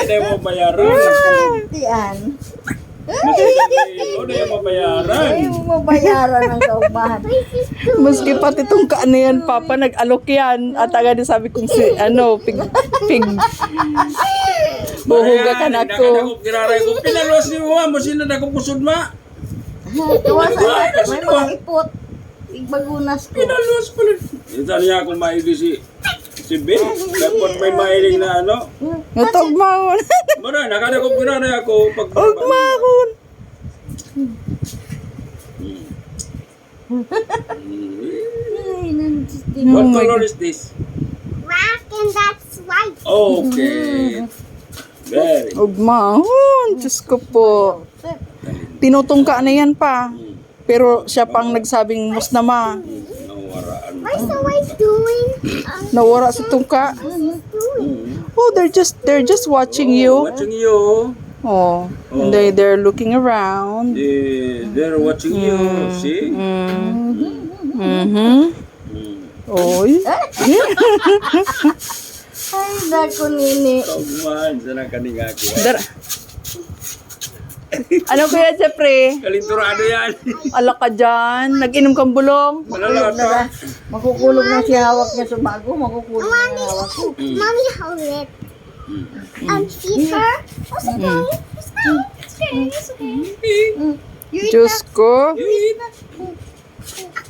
Hindi mo bayaran. Tiyan. Masasabihin mo, hindi mo bayaran. Ay, mo mabayaran ang kaubahan. Maski pati itong kaan na yan, Papa, nag-alok yan. At agad sabi kong si, pig. Buhuga ka na ko. Nakadakop kiraray ko. Pinalos ni mo, mo sino na kusod ma. Kawasan, may mga ipot. Igbagunas ko. Pinalos pala. Ito niya akong maigi si Ben. Dapat may mailing na ano. Natugmahon. Mara, nakadakop kiraray ako. Ugmahon. Ay, nandiyan. What color is this? Black and that's white. Okay. Very. Ugmahon. Diyos ko po. Tinutungka na yan pa. Pero siya pang nagsabing musnama. Nawaraan. What's the white doing? Nawara sa tungka. Oh, they're just watching you. Watching you. Oh, and they're looking around. They're watching you. See? Oy. Ay, dako nini. Kauman, sana kaning ako. Ano kuya Jeffrey? Kalinturado yan. Alak ka dyan. Nag-inom kang bulong. Malalata. Makukulog na si hawak niya sa bago. Makukulog na yung hawak ko. Mommy, hold it. Feed her. What's it going? It's okay. It's okay. Diyos ko. You eat.